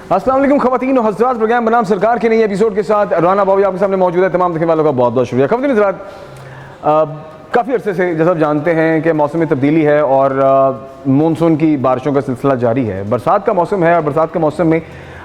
अस्सलाम वालेकुम ख़वातीन और हज़रात, प्रोग्राम बनाम सरकार के नए एपिसोड के साथ राना बाबू आपके सामने मौजूद है। तमाम देखने वालों का बहुत बहुत शुक्रिया। ख़वातीन हज़रात, काफ़ी अरसे से जैसा आप जानते हैं कि मौसम में तब्दीली है और मानसून की बारिशों का सिलसिला जारी है। बरसात का मौसम है और बरसात के मौसम में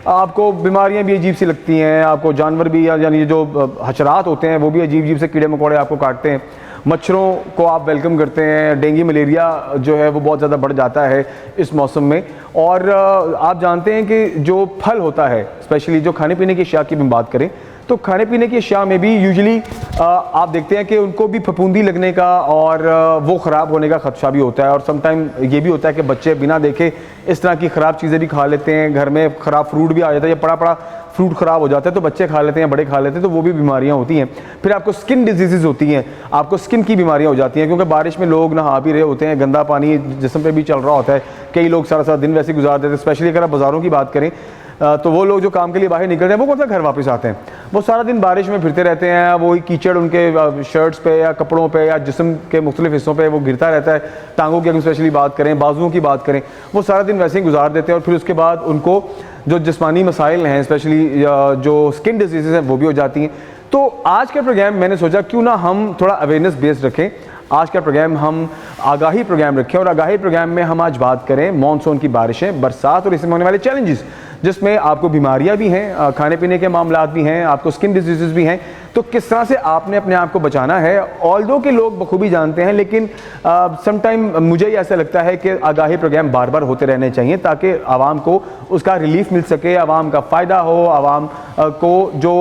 आपको बीमारियां भी अजीब सी लगती हैं, आपको जानवर भी यानी जो हशरात होते हैं वो भी अजीब अजीब से कीड़े मकोड़े आपको काटते हैं, मच्छरों को आप वेलकम करते हैं, डेंगू मलेरिया जो है वो बहुत ज़्यादा बढ़ जाता है इस मौसम में। और आप जानते हैं कि जो फल होता है, स्पेशली जो खाने पीने की अशिया की भी बात करें तो खाने पीने की अशिया में भी यूजुअली आप देखते हैं कि उनको भी फफूंदी लगने का और वो ख़राब होने का ख़दशा भी होता है। और समटाइम ये भी होता है कि बच्चे बिना देखे इस तरह की ख़राब चीज़ें भी खा लेते हैं, घर में ख़राब फ्रूट भी आ जाता है या पड़ा पड़ा फ्रूट ख़राब हो जाता है तो बच्चे खा लेते हैं, बड़े खा लेते हैं, तो वो भी बीमारियां होती हैं। फिर आपको स्किन डिजीज़ होती हैं, आपको स्किन की बीमारियां हो जाती हैं क्योंकि बारिश में लोग नहा भी रहे होते हैं, गंदा पानी जिस्म पे भी चल रहा होता है, कई लोग सारा सारा दिन वैसे गुजार देते हैं। स्पेशली अगर आप बाज़ारों की बात करें तो वो लोग जो काम के लिए बाहर निकलते हैं वो कौन सा घर वापस आते हैं, वो सारा दिन बारिश में फिरते रहते हैं, वही कीचड़ उनके शर्ट्स पे या कपड़ों पे या जिस्म के मुख्तलिफ हिस्सों पे वो गिरता रहता है। टांगों की अगर स्पेशली बात करें, बाजुओं की बात करें, वो सारा दिन वैसे ही गुजार देते हैं और फिर उसके बाद उनको जो जिस्मानी मसाइल हैं, स्पेशली जो स्किन डिजीज़ हैं वो भी हो जाती हैं। तो आज का प्रोग्राम मैंने सोचा क्यों ना हम थोड़ा अवेयरनेस बेस्ड रखें। आज का प्रोग्राम हम आगाही प्रोग्राम रखें और आगाही प्रोग्राम में हम आज बात करें मानसून की बारिशें, बरसात और इसमें होने वाले चैलेंजेस, जिसमें आपको बीमारियां भी हैं, खाने पीने के मामलात भी हैं, आपको स्किन डिजीज़ भी हैं, तो किस तरह से आपने अपने आप को बचाना है। ऑल्दो के लोग बखूबी जानते हैं, लेकिन समटाइम मुझे ऐसा लगता है कि आगाही प्रोग्राम बार बार होते रहने चाहिए ताकि आवाम को उसका रिलीफ मिल सके, आवाम का फ़ायदा हो, आवाम को जो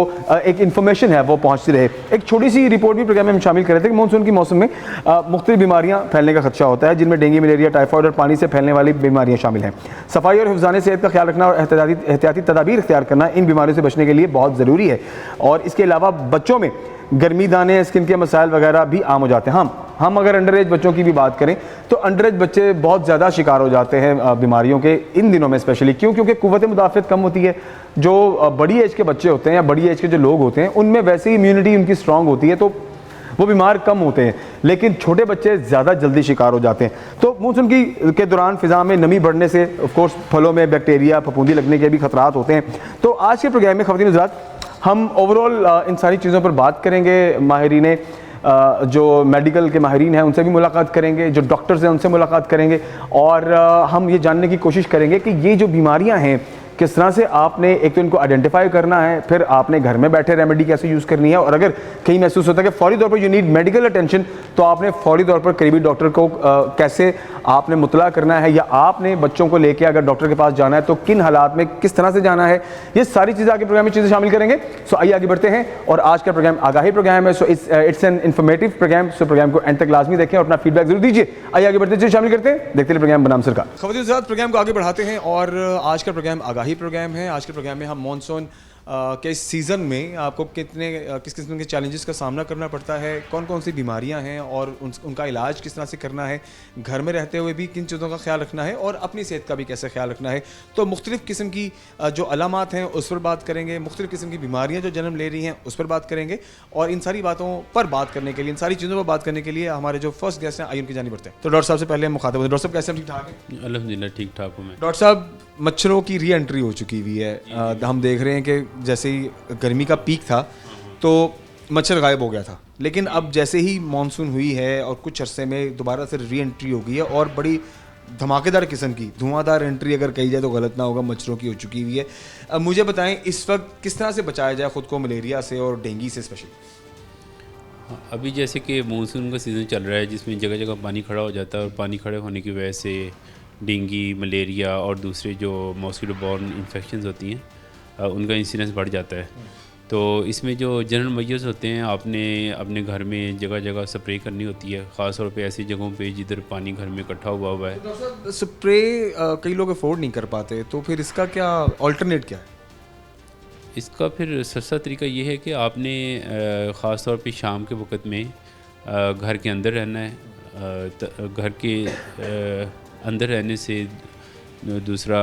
एक इन्फॉर्मेशन है वो पहुँचती रहे। एक छोटी सी रिपोर्ट भी प्रोग्राम में हम शामिल कर रहे थे कि मानसून के मौसम में मुख्तलिफ बीमारियाँ फैलने का खदशा होता है, जिनमें डेंगू मलेरिया, टाइफाइड और पानी से फैलने वाली बीमारियाँ शामिल हैं। सफाई और हिफ्ज़ान सेहत का ख्याल रखना और एहतियाती तदाबीर इख्तियार करना इन बीमारियों से बचने के लिए बहुत ज़रूरी है। और इसके अलावा बच्चों में गर्मी दाने, स्किन के मसाइल वगैरह भी आम हो जाते हैं। हम अगर अंडर एज बच्चों की भी बात करें तो अंडर एज बच्चे बहुत ज़्यादा शिकार हो जाते हैं बीमारियों के इन दिनों में, स्पेशली क्योंकि क़ुव्वत मुदाफ़त कम होती है। जो बड़ी एज के बच्चे होते हैं या बड़ी एज के जो लोग होते हैं उनमें वैसे ही इम्यूनिटी उनकी स्ट्रॉन्ग होती है तो वो बीमार कम होते हैं, लेकिन छोटे बच्चे ज़्यादा जल्दी शिकार हो जाते हैं। तो मानसून के दौरान फ़िज़ा में नमी बढ़ने से ऑफ कोर्स फलों में बैक्टीरिया, फफूंदी लगने के भी खतरात होते हैं। तो आज के प्रोग्राम में ख़वातीन हज़रात हम ओवरऑल इन सारी चीज़ों पर बात करेंगे। माहिरीन जो मेडिकल के माहिरीन हैं उनसे भी मुलाकात करेंगे, जो डॉक्टर्स हैं उनसे मुलाकात करेंगे और हम ये जानने की कोशिश करेंगे कि ये जो बीमारियां हैं किस तरह से आपने एक तो इनको आइडेंटिफाई करना है, फिर आपने घर में बैठे रेमेडी कैसे यूज़ करनी है, और अगर कहीं महसूस होता है कि फौरी तौर पर यू नीड मेडिकल अटेंशन तो आपने फौरी तौर पर करीबी डॉक्टर को कैसे आपने मुतला करना है, या आपने बच्चों को लेकर अगर डॉक्टर के पास जाना है तो किन हालात में किस तरह से जाना है, ये सारी चीज़ें आगे प्रोग्राम में चीज़ें शामिल करेंगे। सो आइए आगे बढ़ते हैं और आज का प्रोग्राम आगाही प्रोग्राम है। So it's an informative program. सो प्रोग्राम को एंड तक लाजमी देखें और अपना फीडबैक जरूर दीजिए। आइए आगे बढ़ते हैं, शामिल करते हैं, देखते हैं प्रोग्राम बनाम सरकार। ख़वातीन हज़रात, प्रोग्राम को आगे बढ़ाते हैं और आज का प्रोग्राम आगाही प्रोग्राम है। आज के प्रोग्राम में हम मानसून के सीज़न में आपको किस किस्म के चैलेंजेस का सामना करना पड़ता है, कौन कौन सी बीमारियां हैं और उनका इलाज किस तरह से करना है, घर में रहते हुए भी किन चीज़ों का ख्याल रखना है और अपनी सेहत का भी कैसे ख्याल रखना है। तो मुख्तलिफ़ किस्म की जो अलामात हैं उस पर बात करेंगे, मुख्तलिफ़ किस्म की बीमारियाँ जो जन्म ले रही हैं उस पर बात करेंगे। और इन सारी बातों पर बात करने के लिए, इन सारी चीज़ों पर बात करने के लिए हमारे जो फर्स्ट गेस्ट हैं आइए उनकी जानिब बढ़ते हैं। तो डॉक्टर साहब से पहले हम मुखातिब होते हैं। डॉक्टर साहब कैसे, हम ठीक ठाक हैं? अल्हम्दुलिल्लाह ठीक ठाक हूँ मैं। डॉक्टर साहब, मच्छरों की री एंट्री हो चुकी हुई है। हम देख रहे हैं कि जैसे ही गर्मी का पीक था तो मच्छर गायब हो गया था, लेकिन अब जैसे ही मानसून हुई है और कुछ अरसे में दोबारा से री एंट्री हो गई है और बड़ी धमाकेदार किस्म की, धुआंधार एंट्री अगर कही जाए तो गलत ना होगा, मच्छरों की हो चुकी हुई है। अब मुझे बताएं इस वक्त किस तरह से बचाया जाए ख़ुद को मलेरिया से और डेंगू से स्पेशली। अभी जैसे कि मानसून का सीज़न चल रहा है जिसमें जगह जगह पानी खड़ा हो जाता है और पानी खड़े होने की वजह से डेंगू, मलेरिया और दूसरे जो मॉस्किटो बॉर्न इन्फेक्शंस होती हैं उनका इंसिडेंस बढ़ जाता है। तो इसमें जो जनरल मेजर्स होते हैं, आपने अपने घर में जगह जगह स्प्रे करनी होती है, ख़ास तौर पे ऐसी जगहों पे जिधर पानी घर में इकट्ठा हुआ है। तो स्प्रे कई लोग अफोर्ड नहीं कर पाते, तो फिर इसका क्या अल्टरनेट क्या है? इसका फिर सस्ता तरीका ये है कि आपने ख़ास तौर पे शाम के वक्त में घर के अंदर रहना है। घर के अंदर रहने से दूसरा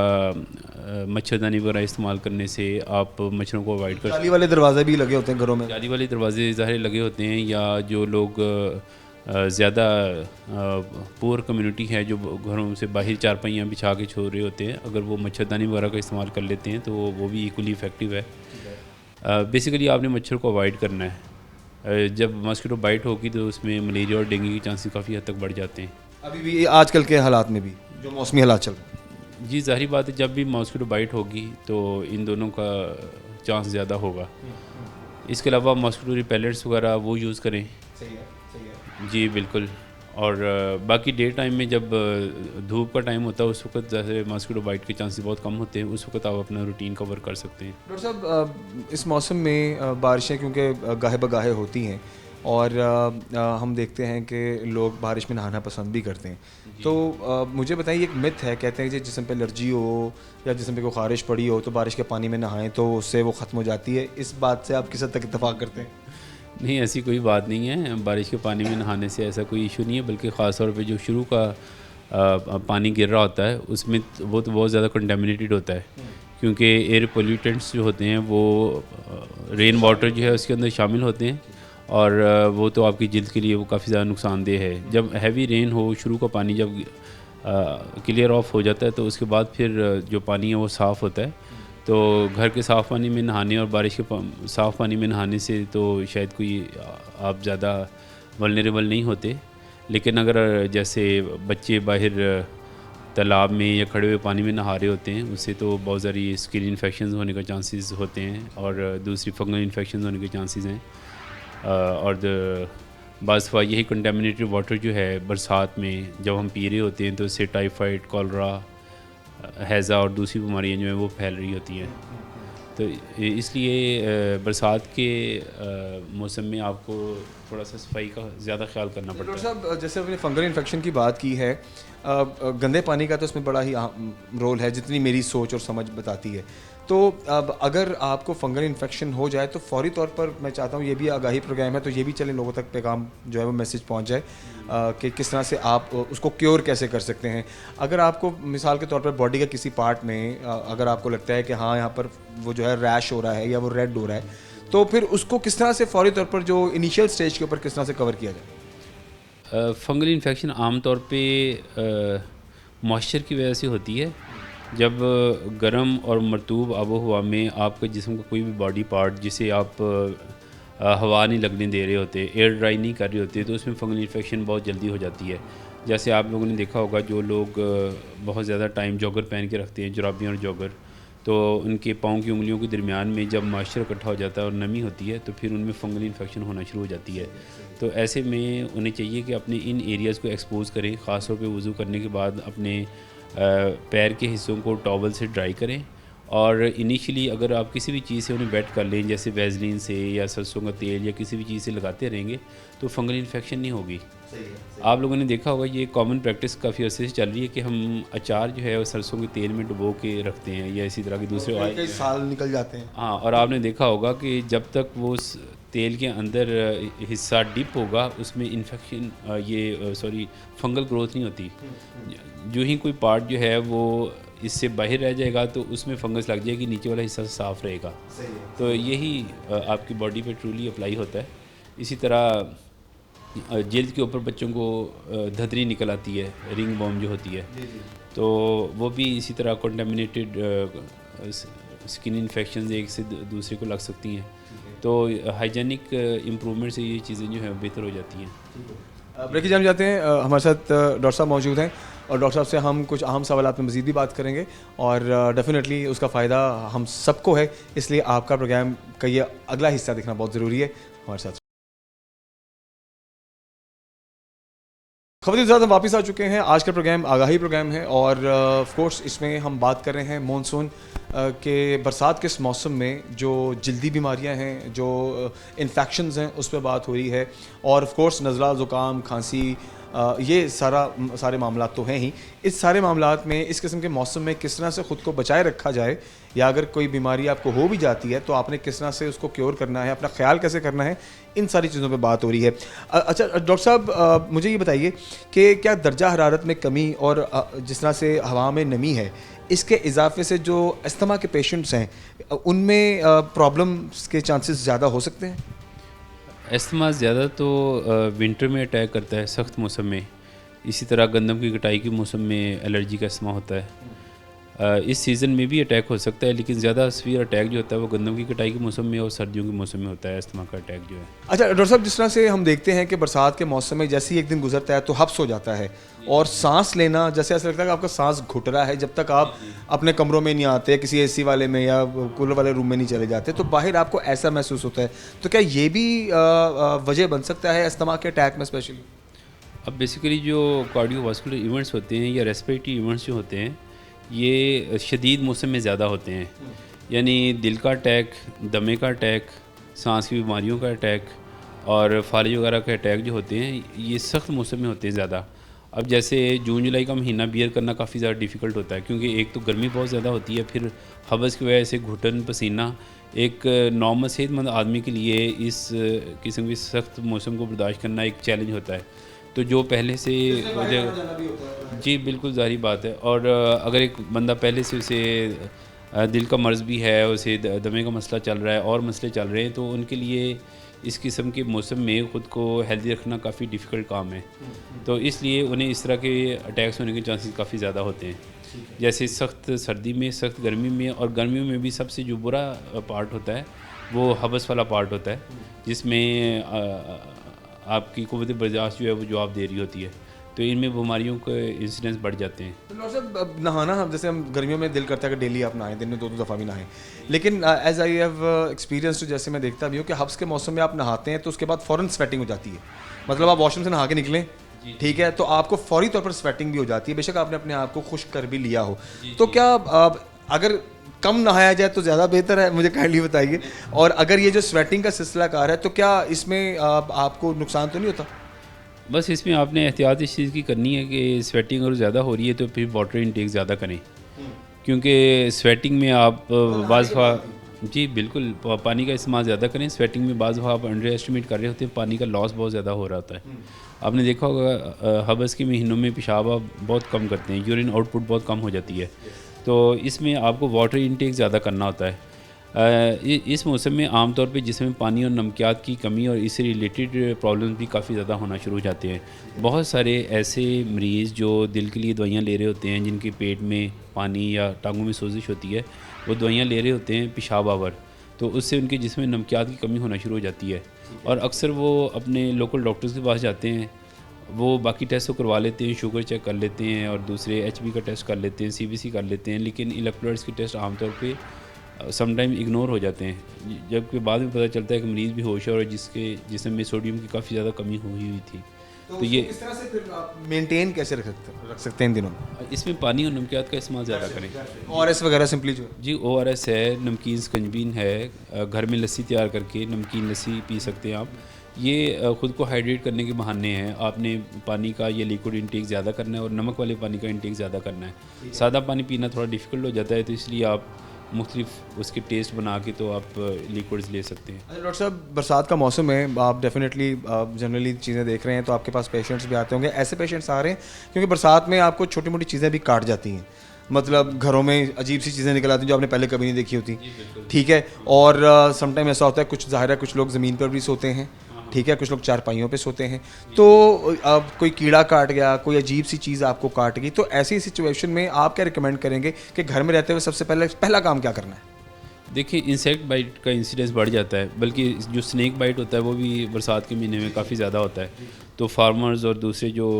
मच्छरदानी वगैरह इस्तेमाल करने से आप मच्छरों को अवॉइड कर। जाली वाले दरवाजे भी लगे होते हैं घरों में, जाली वाले दरवाजे ज़ाहिर लगे होते हैं, या जो लोग ज़्यादा पुअर कम्युनिटी है जो घरों से बाहर चारपाइयाँ बिछा के छोड़ रहे होते हैं, अगर वो मच्छरदानी वगैरह का इस्तेमाल कर लेते हैं तो वो भी इक्वली इफ़ेक्टिव है। बेसिकली आपने मच्छर को अवॉइड करना है। जब मस्किटो बाइट होगी तो उसमें मलेरिया और डेंगू के चांसेस काफ़ी हद तक बढ़ जाते हैं। अभी भी आजकल के हालात में भी जो मौसमी हालात चल रहे हैं। जी ज़ाहिर बात है, जब भी मॉस्किटो बाइट होगी तो इन दोनों का चांस ज़्यादा होगा। इसके अलावा मॉस्किटो रिपेलेंट्स वगैरह वो यूज़ करें। सही है। जी बिल्कुल। और बाकी डे टाइम में जब धूप का टाइम होता है उस वक्त जैसे मॉस्किटो बाइट के चांसेस बहुत कम होते हैं, उस वक्त आप अपना रूटीन कवर कर सकते हैं। डॉक्टर साहब, इस मौसम में बारिशें क्योंकि गाहे बगाहे होती हैं और हम देखते हैं कि लोग बारिश में नहाना पसंद भी करते हैं, तो मुझे बताइए, एक मिथ है, कहते हैं कि जिस्म पे एलर्जी हो या जिस्म पे कोई ख़ारिश पड़ी हो तो बारिश के पानी में नहाएं तो उससे वो ख़त्म हो जाती है। इस बात से आप किस हद तक इत्तेफाक करते हैं? नहीं, ऐसी कोई बात नहीं है। बारिश के पानी में नहाने से ऐसा कोई इशू नहीं है, बल्कि ख़ास तौर पे जो शुरू का पानी गिर रहा होता है उसमें वो तो बहुत ज़्यादा कंटेमिनेटेड होता है, क्योंकि एयर पोल्यूटेंट्स जो होते हैं वो रेन वाटर जो है उसके अंदर शामिल होते हैं, और वो तो आपकी जिल्द के लिए वो काफ़ी ज़्यादा नुकसानदेह है। जब हैवी रेन हो, शुरू का पानी जब क्लियर ऑफ हो जाता है तो उसके बाद फिर जो पानी है वो साफ़ होता है। तो घर के साफ़ पानी में नहाने और बारिश के साफ़ पानी में नहाने से तो शायद कोई आप ज़्यादा वल्नरेबल नहीं होते। लेकिन अगर जैसे बच्चे बाहर तालाब में या खड़े हुए पानी में नहा रहे होते हैं, उससे तो बहुत सारी स्किन इन्फेक्शन होने का चांसेस होते हैं और दूसरी फंगल इन्फेक्शन होने के चांसेस हैं। और बस यही कंटेमिनेटेड वाटर जो है बरसात में जब हम पी रहे होते हैं तो उससे टाइफाइड, कॉलरा, हैज़ा और दूसरी बीमारियां जो हैं वो फैल रही होती हैं। तो इसलिए बरसात के मौसम में आपको थोड़ा सा सफाई का ज़्यादा ख्याल करना पड़ता है। डॉक्टर साहब, जैसे आपने फंगल इन्फेक्शन की बात की है, गंदे पानी का तो उसमें बड़ा ही रोल है, जितनी मेरी सोच और समझ बताती है। तो अब अगर आपको फंगल इन्फेक्शन हो जाए तो फौरी तौर पर मैं चाहता हूँ, ये भी आगाही प्रोग्राम है तो ये भी चलें, लोगों तक पैगाम जो है वो मैसेज पहुँच जाए कि किस तरह से आप उसको क्योर कैसे कर सकते हैं। अगर आपको मिसाल के तौर पर बॉडी का किसी पार्ट में अगर आपको लगता है कि हाँ यहाँ पर वो जो है रैश हो रहा है या वो रेड हो रहा है, तो फिर उसको किस तरह से फौरी तौर पर जो इनिशियल स्टेज के ऊपर किस तरह से कवर किया जाए? फंगल इन्फेक्शन आम तौर पे मॉइस्चर की वजह से होती है। जब गर्म और मरतूब आबो हवा में आपके जिस्म का कोई भी बॉडी पार्ट जिसे आप हवा नहीं लगने दे रहे होते, एयर ड्राई नहीं कर रहे होते, तो उसमें फंगल इन्फेक्शन बहुत जल्दी हो जाती है। जैसे आप लोगों ने देखा होगा, जो लोग बहुत ज़्यादा टाइम जॉगर पहन के रखते हैं, जुराबियाँ और जॉगर, तो उनके पाँव की उंगलियों के दरमियान में जब मॉइस्चर इकट्ठा हो जाता है और नमी होती है तो फिर उनमें फंगल इन्फेक्शन होना शुरू हो जाती है। तो ऐसे में उन्हें चाहिए कि अपने इन एरियाज़ को एक्सपोज़ करें। ख़ास तौर पे वज़ू करने के बाद अपने पैर के हिस्सों को टॉवल से ड्राई करें, और इनिशियली अगर आप किसी भी चीज़ से उन्हें वेट कर लें, जैसे वैज़लीन से या सरसों का तेल या किसी भी चीज़ से लगाते रहेंगे तो फंगल इन्फेक्शन नहीं होगी। आप लोगों ने देखा होगा, ये कॉमन प्रैक्टिस काफ़ी अर्से से चल रही है कि हम अचार जो है वो सरसों के तेल में डुबो के रखते हैं या इसी तरह के दूसरे ऑयल। कई साल निकल जाते हैं। हाँ, और आपने देखा होगा कि जब तक वो तेल के अंदर हिस्सा डिप होगा उसमें इन्फेक्शन फंगल ग्रोथ नहीं होती। जो ही कोई पार्ट जो है वो इससे बाहर रह जाएगा तो उसमें फंगस लग जाएगी, नीचे वाला हिस्सा साफ़ रहेगा। तो यही आपकी बॉडी पे ट्रूली अप्लाई होता है। इसी तरह जल्द के ऊपर बच्चों को धदरी निकल आती है, रिंग वॉर्म जो होती है, तो वो भी इसी तरह कंटेमिनेटेड स्किन इन्फेक्शन एक से दूसरे को लग सकती हैं। तो हाइजीनिक इम्प्रूवमेंट से ये चीज़ें जो है बेहतर हो जाती हैं। ब्रेक की जान जाते हैं। हमारे साथ डॉक्टर साहब मौजूद हैं और डॉक्टर साहब से हम कुछ अहम सवालात में मज़ीद भी बात करेंगे और डेफिनेटली उसका फ़ायदा हम सबको है, इसलिए आपका प्रोग्राम का ये अगला हिस्सा देखना बहुत ज़रूरी है। हमारे साथ खबरें हम वापस आ चुके हैं। आज का प्रोग्राम आगाही प्रोग्राम है और ऑफ कोर्स इसमें हम बात कर रहे हैं मानसून के बरसात के इस मौसम में जो जल्दी बीमारियां हैं, जो इन्फेक्शंस हैं, उस पर बात हो रही है। और ऑफ कोर्स नज़ला, ज़ुकाम, खांसी, ये सारे मामलात तो हैं ही। इस सारे मामलात में इस किस्म के मौसम में किस तरह से ख़ुद को बचाए रखा जाए, या अगर कोई बीमारी आपको हो भी जाती है तो आपने किस तरह से उसको क्योर करना है, अपना ख्याल कैसे करना है, इन सारी चीज़ों पे बात हो रही है। अच्छा डॉक्टर साहब, मुझे ये बताइए कि क्या दर्जा हरारत में कमी और जिस तरह से हवा में नमी है, इसके इजाफे से जो अस्थमा के पेशेंट्स हैं उनमें प्रॉब्लम्स के चांसेस ज़्यादा हो सकते हैं? अस्थमा ज़्यादा तो विंटर में अटैक करता है, सख्त मौसम में। इसी तरह गंदम की कटाई के मौसम में एलर्जी का अस्थमा होता है। इस सीज़न में भी अटैक हो सकता है, लेकिन ज़्यादा सीवियर अटैक जो होता है वो गंदम की कटाई के मौसम में और सर्दियों के मौसम में होता है अस्थमा का अटैक जो है। अच्छा डॉक्टर साहब, जिस तरह से हम देखते हैं कि बरसात के मौसम में जैसे ही एक दिन गुजरता है तो हब्स हो जाता है और सांस लेना जैसे ऐसा लगता है कि आपका सांस घुट रहा है जब तक आप अपने कमरों में नहीं आते, किसी एसी वाले में या कूलर वाले रूम में नहीं चले जाते, तो बाहर आपको ऐसा महसूस होता है। तो क्या ये भी वजह बन सकता है अस्थमा के अटैक में स्पेशली? अब बेसिकली जो कार्डियोवास्कुलर इवेंट्स होते हैं या रेस्पिरेटरी इवेंट्स जो होते हैं ये शदीद मौसम में ज़्यादा होते हैं, यानी दिल का अटैक, दमे का अटैक, सांस की बीमारियों का अटैक और फालिज वगैरह के अटैक जो होते हैं ये सख्त मौसम में होते हैं ज़्यादा। अब जैसे जून जुलाई का महीना बियर करना काफ़ी ज़्यादा डिफ़िकल्ट होता है, क्योंकि एक तो गर्मी बहुत ज़्यादा होती है, फिर हवस की वजह से घुटन पसीना एक नॉर्मल सेहतमंद आदमी के लिए इस किस्म की सख्त मौसम को बर्दाश्त करना एक चैलेंज होता है। तो जो पहले से जी बिल्कुल ज़ाहिर बात है। और अगर एक बंदा पहले से उसे दिल का मर्ज़ भी है, उसे दमे का मसला चल रहा है और मसले चल रहे हैं, तो उनके लिए इस किस्म के मौसम में ख़ुद को हेल्दी रखना काफ़ी डिफ़िकल्ट काम है। तो इसलिए उन्हें इस तरह के अटैक्स होने के चांसेस काफ़ी ज़्यादा होते हैं। जैसे सख्त सर्दी में, सख्त गर्मी में, और गर्मियों में भी सबसे जो बुरा पार्ट होता है वो हवस वाला पार्ट होता है, जिसमें आपकी क़ुव्वत बर्दाश्त जो है वो जवाब दे रही होती है। तो इनमें बीमारियों के इंसिडेंस बढ़ जाते हैं। तो डॉक्टर साहब, अब नहाना, हम जैसे हम गर्मियों में दिल करता है कि डेली आप नहाएं, दिन में 2-2 दफ़ा भी नहाएं, लेकिन एज आई हैव एक्सपीरियंस, तो जैसे मैं देखता भी हूँ कि हब्स के मौसम में आप नहाते हैं तो उसके बाद फ़ौरन स्वेटिंग हो जाती है। मतलब आप वॉशरूम से नहा के निकलें, ठीक है, तो आपको फौरी तौर पर स्वेटिंग भी हो जाती है, बेशक आपने अपने आप को खुश्क कर भी लिया हो। तो क्या अगर कम नहाया जाए तो ज़्यादा बेहतर है, मुझे काइंडली बताइए। और अगर ये जो स्वेटिंग का सिलसिला कार है तो क्या इसमें आपको नुकसान तो नहीं होता? बस इसमें आपने एहतियात इस चीज़ की करनी है कि स्वेटिंग अगर ज़्यादा हो रही है तो फिर वाटर इनटेक ज़्यादा करें, क्योंकि स्वेटिंग में आप जी बिल्कुल पानी का इस्तेमाल ज़्यादा करें। स्वेटिंग में बाज़ आप अंडर एस्टिमेट कर रहे होते हैं, पानी का लॉस बहुत ज़्यादा हो रहा होता है। आपने देखा होगा हबस के महीनों में पेशाब आप बहुत कम करते हैं, यूरिन आउटपुट बहुत कम हो जाती है, तो इसमें आपको वाटर इनटेक ज़्यादा करना होता है। इस मौसम में आमतौर पे जिसमें पानी और नमकियात की कमी और इससे रिलेटेड प्रॉब्लम्स भी काफ़ी ज़्यादा होना शुरू हो जाते हैं। बहुत सारे ऐसे मरीज़ जो दिल के लिए दवाइयाँ ले रहे होते हैं, जिनके पेट में पानी या टांगों में सोजिश होती है, वो दवाइयाँ ले रहे होते हैं पेशाब आवर, तो उससे उनके जिस्म में नमकियात की कमी होना शुरू हो जाती है। और अक्सर वो अपने लोकल डॉक्टर्स के पास जाते हैं, वो बाकी टेस्ट तो करवा लेते हैं, शुगर चेक कर लेते हैं और दूसरे HB का टेस्ट कर लेते हैं, CBC कर लेते हैं, लेकिन इलेक्ट्रोलाइट्स के टेस्ट आमतौर पे समटाइम इग्नोर हो जाते हैं, जबकि बाद में पता चलता है कि मरीज़ भी होश है और जिसके जिस्म में सोडियम की काफ़ी ज़्यादा कमी हुई थी। तो ये इस तरह से फिर आप मेंटेन कैसे रख सकते हैं इन दिनों? इसमें पानी और नमकियात का इस्तेमाल ज़्यादा करें। ORS वगैरह सिंपली जो जी ORS है, नमकीन स्कंजबीन है, घर में लस्सी तैयार करके नमकीन लस्सी पी सकते हैं आप। ये ख़ुद को हाइड्रेट करने के बहाने हैं। आपने पानी का ये लिक्विड इंटेक ज़्यादा करना है और नमक वाले पानी का इंटेक ज़्यादा करना है। सादा पानी पीना थोड़ा डिफ़िकल्ट हो जाता है, तो इसलिए आप मुख्तलिफ उसके टेस्ट बना के तो आप लिक्विड्स ले सकते हैं। डॉक्टर साहब, बरसात का मौसम है, आप डेफिनेटली जनरली चीज़ें देख रहे हैं तो आपके पास पेशेंट्स भी आते होंगे। ऐसे पेशेंट्स आ रहे हैं क्योंकि बरसात में आपको छोटी मोटी चीज़ें भी काट जाती हैं, मतलब घरों में अजीब सी चीज़ें निकल आती हैं जो आपने पहले कभी नहीं देखी होती, ठीक है। और समटाइम ऐसा होता है, कुछ ज़ाहिर है कुछ लोग ज़मीन पर भी सोते हैं, ठीक है, कुछ लोग चारपाइयों पे सोते हैं, तो अब कोई कीड़ा काट गया, कोई अजीब सी चीज़ आपको काट गई, तो ऐसी सिचुएशन में आप क्या रिकमेंड करेंगे कि घर में रहते हुए सबसे पहला काम क्या करना है? देखिए, इंसेक्ट बाइट का इंसिडेंस बढ़ जाता है, बल्कि जो स्नेक बाइट होता है वो भी बरसात के महीने में काफ़ी ज़्यादा होता है। तो फार्मर्स और दूसरे जो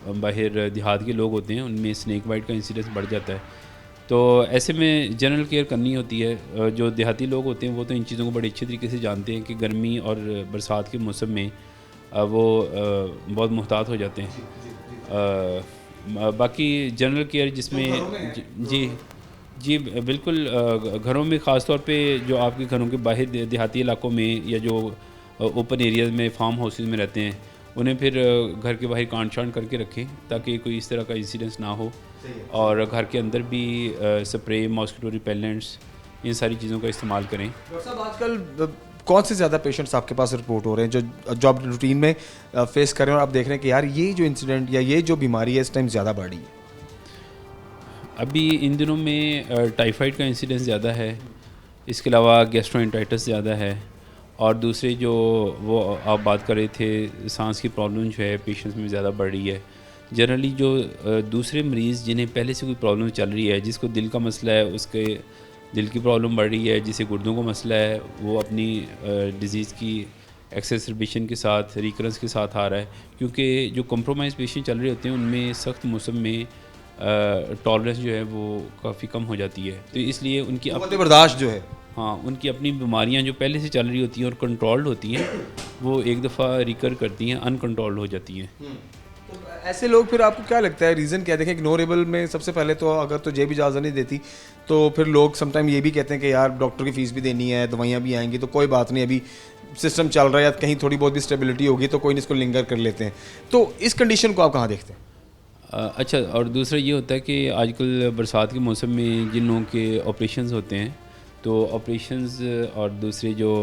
बाहर देहात के लोग होते हैं उनमें स्नेक बाइट का इंसिडेंस बढ़ जाता है। तो ऐसे में जनरल केयर करनी होती है। जो देहाती लोग होते हैं वो तो इन चीज़ों को बड़े अच्छे तरीके से जानते हैं कि गर्मी और बरसात के मौसम में वो बहुत मुहतात हो जाते हैं। बाकी जनरल केयर जिसमें जी बिल्कुल, घरों में ख़ास तौर पे जो आपके घरों के बाहर देहाती इलाकों में या जो ओपन एरियाज़ में फार्म हाउसेज में रहते हैं, उन्हें फिर घर के बाहर कांट छांट करके रखें ताकि कोई इस तरह का इंसिडेंस ना हो। और घर के अंदर भी स्प्रे, मॉस्किटो रिपेलेंट्स, इन सारी चीज़ों का इस्तेमाल करें। डॉक्टर साहब, आजकल कौन से ज़्यादा पेशेंट्स आपके पास रिपोर्ट हो रहे हैं जो आप रूटीन में फेस कर रहे हैं और आप देख रहे हैं कि यार ये जो इंसिडेंट या ये जो बीमारी है इस टाइम ज़्यादा बढ़ी है? अभी इन दिनों में टाइफाइड का इंसिडेंस ज़्यादा है, इसके अलावा गैस्ट्रोएंटाइटिस ज़्यादा है, और दूसरे जो वो आप बात कर रहे थे, सांस की प्रॉब्लम जो है पेशेंट्स में ज़्यादा बढ़ रही है। जनरली जो दूसरे मरीज़ जिन्हें पहले से कोई प्रॉब्लम चल रही है, जिसको दिल का मसला है, उसके दिल की प्रॉब्लम बढ़ रही है, जिसे गुर्दों का मसला है, वो अपनी डिज़ीज़ की एक्सेसरबेशन के साथ, रिकरेंस के साथ आ रहा है। क्योंकि जो कंप्रोमाइज़ पेशेंट चल रहे होते हैं उनमें सख्त मौसम में टॉलरेंस जो है वो काफ़ी कम हो जाती है, तो इसलिए उनकी कुव्वत बर्दाश्त जो है, हाँ, उनकी अपनी बीमारियां जो पहले से चल रही होती हैं और कंट्रोल्ड होती हैं, वो एक दफ़ा रिकर करती हैं, अनकंट्रोल्ड हो जाती हैं। तो ऐसे लोग फिर आपको क्या लगता है रीज़न क्या है? देखें, इग्नोरेबल में सबसे पहले तो अगर तो जेब इजाज़त नहीं देती तो फिर लोग समटाइम ये भी कहते हैं कि यार डॉक्टर की फ़ीस भी देनी है, दवाइयाँ भी आएंगी, तो कोई बात नहीं, अभी सिस्टम चल रहा है या कहीं थोड़ी बहुत भी स्टेबिलिटी होगी तो कोई नहीं, इसको लिंगर कर लेते हैं। तो इस कंडीशन को आप कहाँ देखते हैं? अच्छा, और दूसरा ये होता है कि आजकल बरसात के मौसम में जिन लोगों के ऑपरेशंस होते हैं, तो ऑपरेशंस और दूसरे जो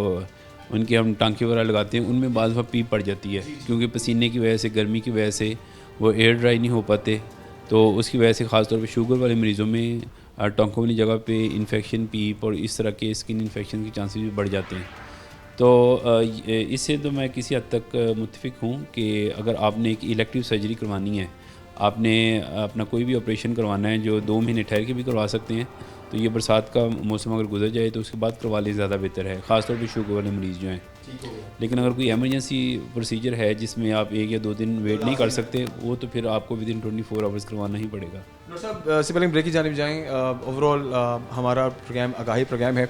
उनके हम टांके वगैरह लगाते हैं, उनमें बाज़ दफ़ा पीप पड़ जाती है, क्योंकि पसीने की वजह से, गर्मी की वजह से वो एयर ड्राई नहीं हो पाते, तो उसकी वजह से ख़ास तौर पे शुगर वाले मरीज़ों में टांकों वाली जगह पे इन्फेक्शन, पीप और इस तरह के स्किन इन्फेक्शन के चांसेस भी बढ़ जाते हैं। तो इससे तो मैं किसी हद तक मुत्तफ़िक हूँ कि अगर आपने एक इलेक्टिव सर्जरी करवानी है, आपने अपना कोई भी ऑपरेशन करवाना है जो 2 महीने ठहर के भी करवा सकते हैं, तो ये बरसात का मौसम अगर गुजर जाए तो उसके बाद करवा लें, ज़्यादा बेहतर है, ख़ासतौर पे शुगर वाले मरीज़ जो हैं। लेकिन अगर कोई एमरजेंसी प्रोसीजर है जिसमें आप 1 या 2 दिन वेट नहीं कर सकते, वो तो फिर आपको विदिन 24 आवर्स करवाना ही पड़ेगा। डॉक्टर साहब, इससे पहले ब्रेक की जानिब जाएँ, ओवरऑल हमारा प्रोग्राम आगाही प्रोग्राम है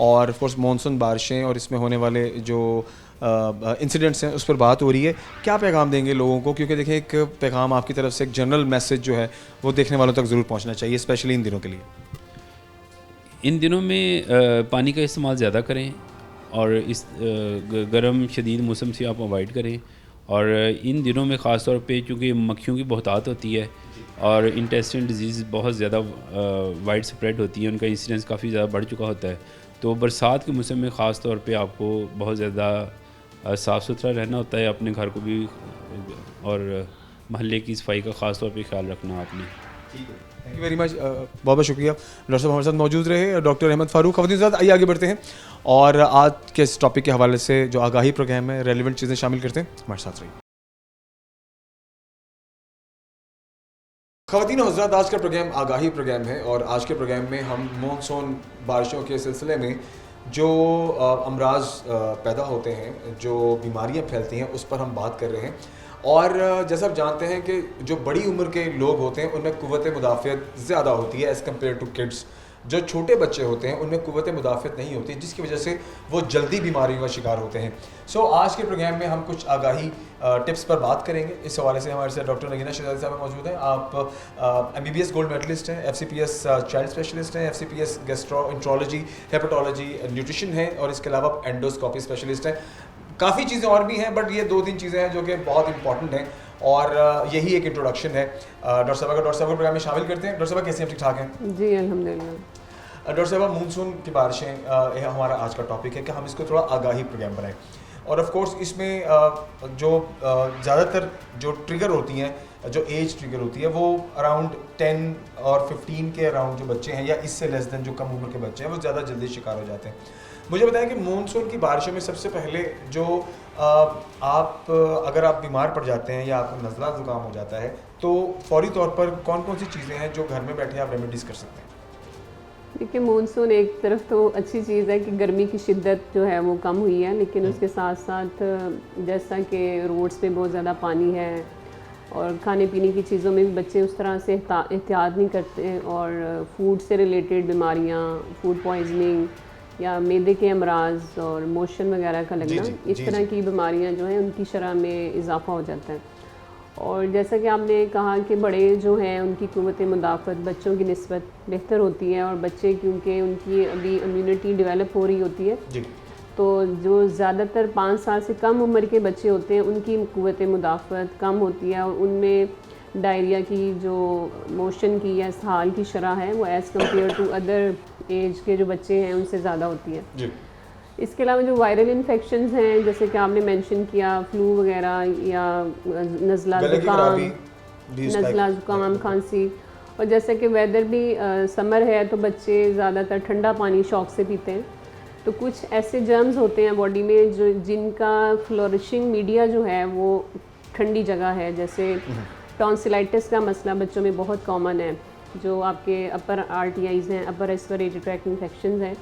और ऑफ कोर्स मानसून बारिशें और इसमें होने वाले जो इंसिडेंट्स हैं उस पर बात हो रही है। क्या पैगाम देंगे लोगों को? क्योंकि देखिए, एक पैगाम आपकी तरफ से, एक जनरल मैसेज जो है वो देखने वालों तक ज़रूर पहुंचना चाहिए, स्पेशली इन दिनों के लिए। इन दिनों में पानी का इस्तेमाल ज़्यादा करें और इस गर्म शदीद मौसम से आप अवॉइड करें। और इन दिनों में ख़ास तौर पे चूँकि मक्खियों की बहुतात होती है और इंटेस्टाइन डिजीज़ बहुत ज़्यादा वाइड स्प्रेड होती है, उनका इंसिडेंस काफ़ी ज़्यादा बढ़ चुका होता है, तो बरसात के मौसम में ख़ास तौर पे आपको बहुत ज़्यादा साफ़ सुथरा रहना होता है, अपने घर को भी और महल्ले की सफाई का ख़ास तौर पे ख्याल रखना आपने। थैंक यू वेरी मच, बहुत बहुत शुक्रिया। डॉक्टर साहब हमारे साथ मौजूद रहे, डॉक्टर अहमद फ़ारूक। ख़वातीन साहब, आइए आगे बढ़ते हैं और आज के इस टॉपिक के हवाले से जो आगाही प्रोग्राम है, रेलिवेंट चीज़ें शामिल करते हैं। हमारे साथ रहिए। ख़वातीन हज़रात, आज का प्रोग्राम आगाही प्रोग्राम है और आज के प्रोग्राम में हम मानसून बारिशों के सिलसिले में जो अमराज पैदा होते हैं, जो बीमारियां फैलती हैं, उस पर हम बात कर रहे हैं। और जैसा आप जानते हैं कि जो बड़ी उम्र के लोग होते हैं उनमें क़ुव्वत मुदाफ़ियत ज़्यादा होती है एज़ कम्पेयर टू किड्स। जो छोटे बच्चे होते हैं उनमें क़ुव्वत मुदाफ़ियत नहीं होती, जिसकी वजह से वो जल्दी बीमारियों का शिकार होते हैं। सो आज के प्रोग्राम में हम कुछ आगाही टिप्स पर बात करेंगे। इस हवाले से हमारे साथ डॉक्टर नगीना शहजादी साहब मौजूद हैं। आप MBBS गोल्ड मेडलिस्ट हैं, FCPS चाइल्ड स्पेशलिस्ट हैं, FCPS गैस्ट्रोएंट्रोलॉजी, हेपेटोलॉजी, न्यूट्रिशन हैं और इसके अलावा आप एंडोस्कोपी स्पेशलिस्ट हैं। काफ़ी चीज़ें और भी हैं, बट ये 2-3 चीज़ें हैं जो कि बहुत इंपॉर्टेंट हैं और यही एक इंट्रोडक्शन है। डॉक्टर साहब को प्रोग्राम में शामिल करते हैं। डॉक्टर साहब, कैसे हैं? ठीक ठाक हैं? जी अल्हम्दुलिल्लाह। डॉक्टर साहब, मानसून की बारिशें हमारा आज का टॉपिक है कि हम इसको थोड़ा आगाही प्रोग्राम बनाएं और ऑफ कोर्स इसमें जो ज़्यादातर जो ट्रिगर होती हैं, जो एज ट्रिगर होती है, वो अराउंड 10 और 15 के अराउंड जो बच्चे हैं या इससे लेस देन जो कम उम्र के बच्चे हैं वो ज़्यादा जल्दी शिकार हो जाते हैं। मुझे बताएं कि मानसून की बारिशों में सबसे पहले जो अगर आप बीमार पड़ जाते हैं या आपको नज़ला ज़ुकाम हो जाता है तो फौरी तौर पर कौन कौन सी चीज़ें हैं जो घर में बैठे आप रेमेडीज़ कर सकते हैं? देखिए, मानसून एक तरफ तो अच्छी चीज़ है कि गर्मी की शिद्दत जो है वो कम हुई है, लेकिन उसके साथ साथ जैसा कि रोड्स पे बहुत ज़्यादा पानी है और खाने पीने की चीज़ों में भी बच्चे उस तरह से एहतियात नहीं करते और फूड से रिलेटेड बीमारियाँ, फूड पॉइजनिंग या मैदे के अमराज और मोशन वगैरह का लगना, इस तरह की बीमारियाँ जो हैं उनकी शरह में इजाफा हो जाता है। और जैसा कि आपने कहा कि बड़े जो हैं उनकी क़ुव्वत मुदाफ़त बच्चों की निस्बत बेहतर होती है और बच्चे क्योंकि उनकी अभी इम्यूनिटी डेवलप हो रही होती है जी। तो जो ज़्यादातर 5 साल से कम उम्र के बच्चे होते हैं उनकी क़ुव्वत मुदाफ़त कम होती है और उनमें डायरिया की, जो मोशन की या इसहाल की शरह है वो as compare to other age के जो बच्चे हैं उनसे ज़्यादा होती है जी। इसके अलावा जो वायरल इन्फेक्शंस हैं, जैसे कि आपने मेंशन किया, फ्लू वगैरह या नज़ला ज़ुकाम, खांसी, और जैसे कि वेदर भी समर है तो बच्चे ज़्यादातर ठंडा पानी शौक़ से पीते हैं, तो कुछ ऐसे जर्म्स होते हैं बॉडी में जो जिनका फ्लोरिशिंग मीडिया जो है वो ठंडी जगह है, जैसे टॉन्सिलाइटिस का मसला बच्चों में बहुत कॉमन है, जो आपके अपर आरटीआईज हैं, अपर रेस्पिरेटरी ट्रैक्ट इन्फेक्शन हैं,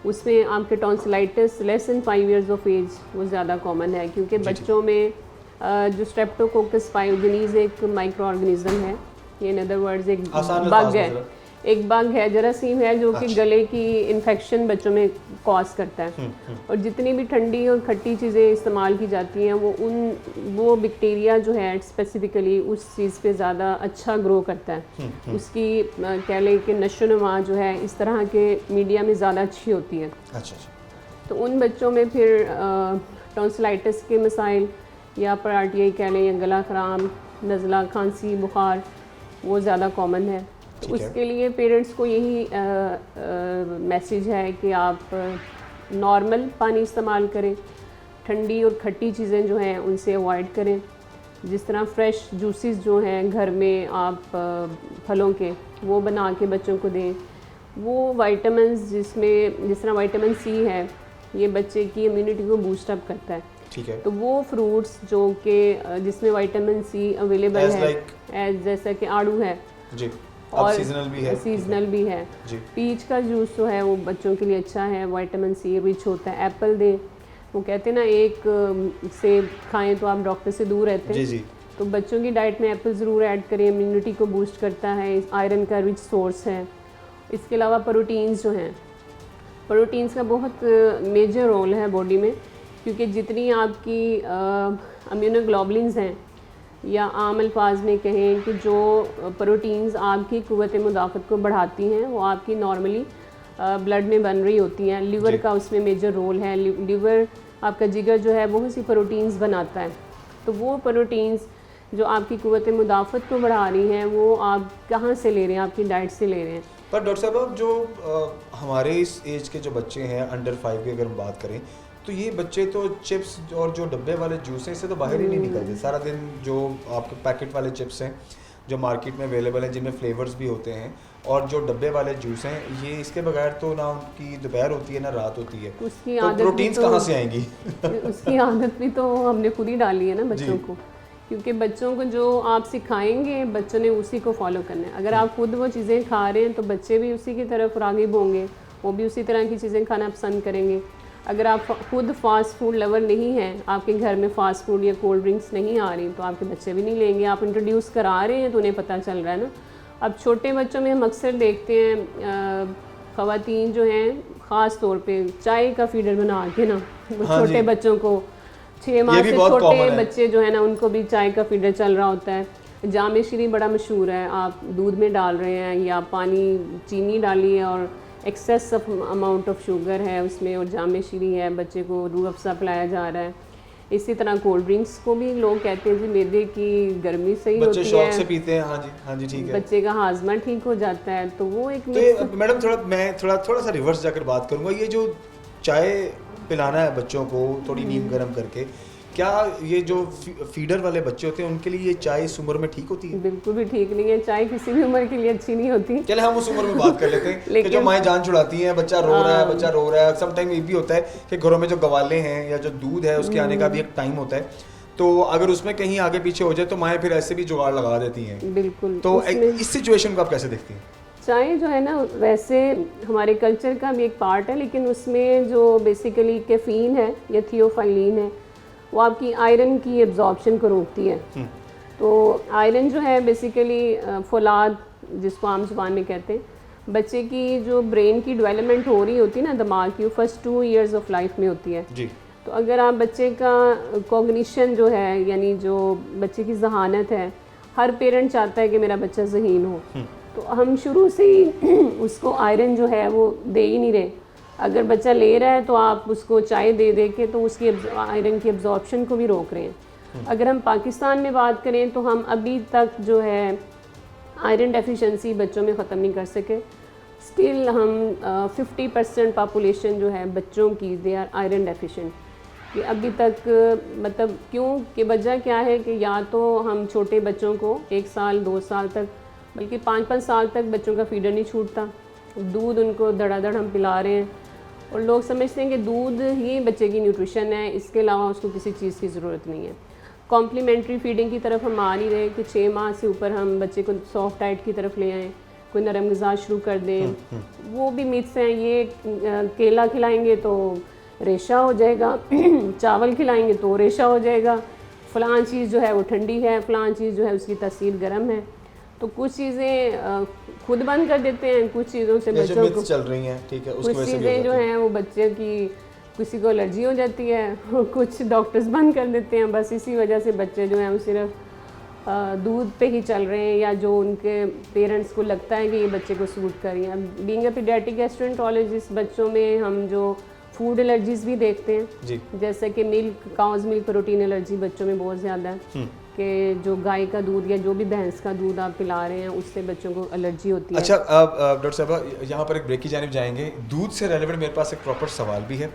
उसमें आपके tonsillitis less than 5 years of age वो ज़्यादा कॉमन है, क्योंकि बच्चों में जो स्ट्रेप्टोकोकस पायोजेनिस एक माइक्रो ऑर्गेनिज्म है, ये इन अदर वर्ड्स एक बग है, एक बग है, जरासीम है, जो कि गले की इन्फेक्शन बच्चों में कॉज करता है। और जितनी भी ठंडी और खट्टी चीज़ें इस्तेमाल की जाती हैं वो बैक्टीरिया जो है स्पेसिफिकली उस चीज़ पे ज़्यादा अच्छा ग्रो करता है, उसकी कह लें कि नशोनुमा जो है इस तरह के मीडिया में ज़्यादा अच्छी होती है। अच्छा। तो उन बच्चों में फिर टॉन्सिलाइटिस के मसाइल या पर आरटीआई कह लें या गला खराम, नज़ला, खांसी, बुखार वो ज़्यादा कॉमन है। तो उसके लिए पेरेंट्स को यही मैसेज है कि आप नॉर्मल पानी इस्तेमाल करें, ठंडी और खट्टी चीज़ें जो हैं उनसे अवॉइड करें। जिस तरह फ्रेश जूसेस जो हैं घर में आप फलों के वो बना के बच्चों को दें। वो वाइटामिन्स जिसमें जिस तरह विटामिन सी है, ये बच्चे की इम्यूनिटी को बूस्ट अप करता है। ठीक है। तो वो फ्रूट्स जो कि जिसमें विटामिन सी अवेलेबल है, जैसा कि आड़ू है जी, और सीजनल भी है, सीजनल भी है जी। पीच का जूस जो है वो बच्चों के लिए अच्छा है, विटामिन सी रिच होता है। एप्पल दे, वो कहते हैं ना एक सेब खाएं तो आप डॉक्टर से दूर रहते हैं, जी जी। तो बच्चों की डाइट में एप्पल ज़रूर ऐड करें, इम्यूनिटी को बूस्ट करता है, आयरन का रिच सोर्स है। इसके अलावा प्रोटीन्स जो हैं, प्रोटीन्स का बहुत मेजर रोल है बॉडी में, क्योंकि जितनी आपकी इम्यूनोग्लोबुलिन्स हैं, या आम अल्फाज में कहें कि जो प्रोटीन्स आपकी क़ुव्वत मुदाफ़त को बढ़ाती हैं, वो आपकी नॉर्मली ब्लड में बन रही होती हैं। लिवर का उसमें मेजर रोल है। लिवर आपका जिगर जो है बहुत सी प्रोटीन्स बनाता है, तो वो प्रोटीन्स जो आपकी क़ुव्वत मुदाफ़त को बढ़ा रही हैं वो आप कहाँ से ले रहे हैं? आपकी डाइट से ले रहे हैं। पर डॉक्टर साहब, जो हमारे इस एज के जो बच्चे हैं अंडर 5 की अगर हम बात करें, तो ये बच्चे तो चिप्स और जो डब्बे वाले जूस हैं इससे तो बाहर ही नहीं निकलते। सारा दिन जो आपके पैकेट वाले चिप्स हैं जो मार्केट में अवेलेबल हैं, जिनमें फ्लेवर्स भी होते हैं, और जो डब्बे वाले जूस हैं, ये इसके बगैर तो ना उनकी दोपहर होती है ना रात होती है। उसकी तो प्रोटीन्स कहाँ से आएंगी? उसकी आदत भी तो हमने खुद ही डाली है ना बच्चों को, क्योंकि बच्चों को जो आप सिखाएंगे बच्चों ने उसी को फॉलो करना है। अगर आप खुद वो चीज़ें खा रहे हैं तो बच्चे भी उसी की तरफ राग़िब होंगे, वो भी उसी तरह की चीज़ें खाना पसंद करेंगे। अगर आप खुद फास्ट फूड लवर नहीं हैं, आपके घर में फास्ट फूड या कोल्ड ड्रिंक्स नहीं आ रही, तो आपके बच्चे भी नहीं लेंगे। आप इंट्रोड्यूस करा रहे हैं तो उन्हें पता चल रहा है ना। अब छोटे बच्चों में हम अक्सर देखते हैं ख़वातीन जो हैं ख़ास तौर पे चाय का फीडर बना के ना छोटे बच्चों को 6 माह से छोटे बच्चे जो है ना उनको भी चाय का फीडर चल रहा होता है। जामे शीरी बड़ा मशहूर है, आप दूध में डाल रहे हैं या पानी चीनी डाली है और excess of amount of sugar है उसमें और जामे शीरी है, बच्चे को रूह अफ़ज़ा पिलाया जा रहा है। इसी तरह कोल्ड ड्रिंक्स को भी लोग कहते हैं जी मैदे की गर्मी सही होती है, बच्चे शौक से पीते हैं। हाँ जी ठीक है। बच्चे का हाजमा ठीक हो जाता है, तो वो एक तो मैडम मैं थोड़ा सा रिवर्स जाकर बात करूँगा। ये जो चाय पिलाना है बच्चों को थोड़ी नीम गर्म करके, क्या ये जो फीडर वाले बच्चे होते हैं उनके लिए ये चाय इस उम्र में ठीक होती है? बिल्कुल भी ठीक नहीं है। चाय किसी भी उम्र के लिए अच्छी नहीं होती। चले हम उस उम्र में बात कर लेते हैं कि जो माएँ जान छुड़ाती हैं, बच्चा रो रहा है। सम टाइम ये भी होता है कि घरों में जो गवाले हैं या जो दूध है उसके आने का भी एक टाइम होता है, तो अगर उसमें कहीं आगे पीछे हो जाए तो माएँ फिर ऐसे भी जुगाड़ लगा देती हैं। बिल्कुल। तो इस सिचुएशन को आप कैसे देखती हैं? चाय जो है ना वैसे हमारे कल्चर का भी एक पार्ट है, लेकिन उसमें जो बेसिकली कैफ़ीन है या थियोफाइलिन है वो आपकी आयरन की एब्जॉर्प्शन को रोकती है। तो आयरन जो है बेसिकली फौलाद जिसको आम ज़ुबान में कहते हैं, बच्चे की जो ब्रेन की डेवलपमेंट हो रही होती है ना दिमाग की, वो फर्स्ट 2 इयर्स ऑफ लाइफ में होती है जी। तो अगर आप बच्चे का कॉग्निशन जो है यानी जो बच्चे की जहानत है, हर पेरेंट चाहता है कि मेरा बच्चा ज़हीन हो, तो हम शुरू से ही उसको आयरन जो है वो दे ही नहीं रहे। अगर बच्चा ले रहा है तो आप उसको चाय दे के तो उसकी आयरन की एब्जॉर्प्शन को भी रोक रहे हैं। अगर हम पाकिस्तान में बात करें तो हम अभी तक जो है आयरन डेफिशिएंसी बच्चों में ख़त्म नहीं कर सके। स्टिल हम 50% पॉपुलेशन जो है बच्चों की दे आर आयरन डेफिशिएंट। ये अभी तक मतलब क्यों कि वजह क्या है कि या तो हम छोटे बच्चों को 1 साल 2 साल तक बल्कि 5-5 साल तक बच्चों का फीडर नहीं छूटता, दूध उनको धड़ाधड़ हम पिला रहे हैं और लोग समझते हैं कि दूध ही बच्चे की न्यूट्रिशन है, इसके अलावा उसको किसी चीज़ की ज़रूरत नहीं है। कॉम्प्लीमेंट्री फीडिंग की तरफ हम आ नहीं रहे कि 6 माह से ऊपर हम बच्चे को सॉफ्ट डाइट की तरफ ले आएँ, कोई नरम ग़िज़ा शुरू कर दें, वो भी मिथ्स हैं। ये केला खिलाएंगे तो रेशा हो जाएगा, चावल खिलाएंगे तो रेशा हो जाएगा, फ़लाँ चीज़ जो है वो ठंडी है, फ़लाँ चीज़ जो है उसकी तासीर गर्म है। तो कुछ चीज़ें खुद बंद कर देते हैं, कुछ चीज़ों से बच्चों को चल रही हैं, ठीक है, कुछ चीज़ें जो हैं वो बच्चे की किसी को एलर्जी हो जाती है और कुछ डॉक्टर्स बंद कर देते हैं। बस इसी वजह से बच्चे जो हैं वो सिर्फ दूध पे ही चल रहे हैं, या जो उनके पेरेंट्स को लगता है कि ये बच्चे को सूट कर रही है। बीइंग अ पीडियाट्रिक गैस्ट्रोएंटरोलॉजिस्ट, बच्चों में हम जो फूड एलर्जीज़ भी देखते हैं जी। जैसे कि milk, cow's milk protein allergy बच्चों में बहुत ज़्यादा है कि जो गाय का दूध या जो भी भैंस का दूध आप पिला रहे हैं उससे बच्चों को एलर्जी होती है। अच्छा, डॉक्टर साहब यहाँ पर एक ब्रेक की जानिब जाएंगे। दूध से रेलेवेंट मेरे पास एक प्रॉपर सवाल भी है,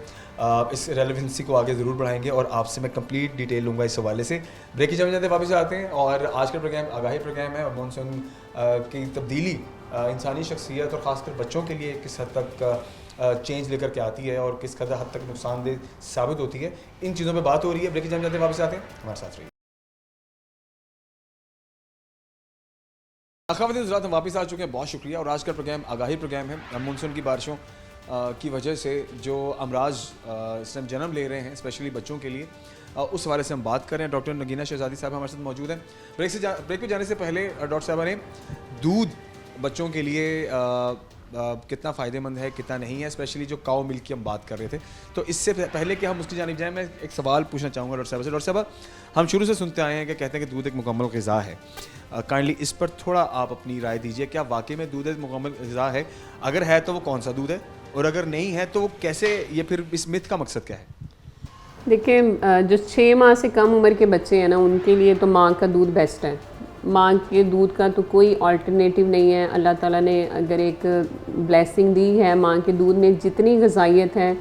इस रेलेवेंसी को आगे ज़रूर बढ़ाएंगे और आपसे मैं कंप्लीट डिटेल लूँगा इस हवाले से। ब्रेक की जानिब जाते वापस आते हैं और आज का प्रोग्राम आगाही प्रोग्राम है और मॉनसून की तब्दीली इंसानी शख्सियत और ख़ासकर बच्चों के लिए किस हद तक चेंज लेकर के आती है और किस हद तक नुकसानदेह साबित होती है, इन चीज़ों पर बात हो रही है। ब्रेक की जानिब जाते वापस आते हैं, हमारे साथ रहिए। अखावत हज़रात, हम वापस आ चुके हैं, बहुत शुक्रिया। और आज का प्रोग्राम आगाही प्रोग्राम है। मानसून की बारिशों की वजह से जो अमराज इस टाइम जन्म ले रहे हैं स्पेशली बच्चों के लिए, उस हवाले से हम बात कर रहे हैं। डॉक्टर नगीना शहजादी साहब हमारे साथ मौजूद हैं। ब्रेक पे जाने से पहले डॉक्टर साहबा ने दूध बच्चों के लिए कितना फ़ायदेमंद है, कितना नहीं है, स्पेशली जो काऊ मिल्क की हम बात कर रहे थे। तो इससे पहले कि हम उसकी जानिब जाएँ, मैं एक सवाल पूछना चाहूँगा डॉक्टर साहब से। डॉक्टर साहब, हम शुरू से सुनते आए हैं कि कहते हैं कि दूध एक मुकम्मल ग़िज़ा है। काइंडली इस पर थोड़ा आप अपनी राय दीजिए, क्या वाकई में दूध एक मुकम्मल ग़िज़ा है? अगर है तो वो कौन सा दूध है, और अगर नहीं है तो वो कैसे, ये फिर इस मिथ का मकसद क्या है? देखिए, जो 6 माह से कम उम्र के बच्चे हैं ना, उनके लिए तो माँ का दूध बेस्ट है। माँ के दूध का तो कोई अल्टरनेटिव नहीं है। अल्लाह ताला ने अगर एक ब्लेसिंग दी है, माँ के दूध में जितनी ग़िज़ाइयत है,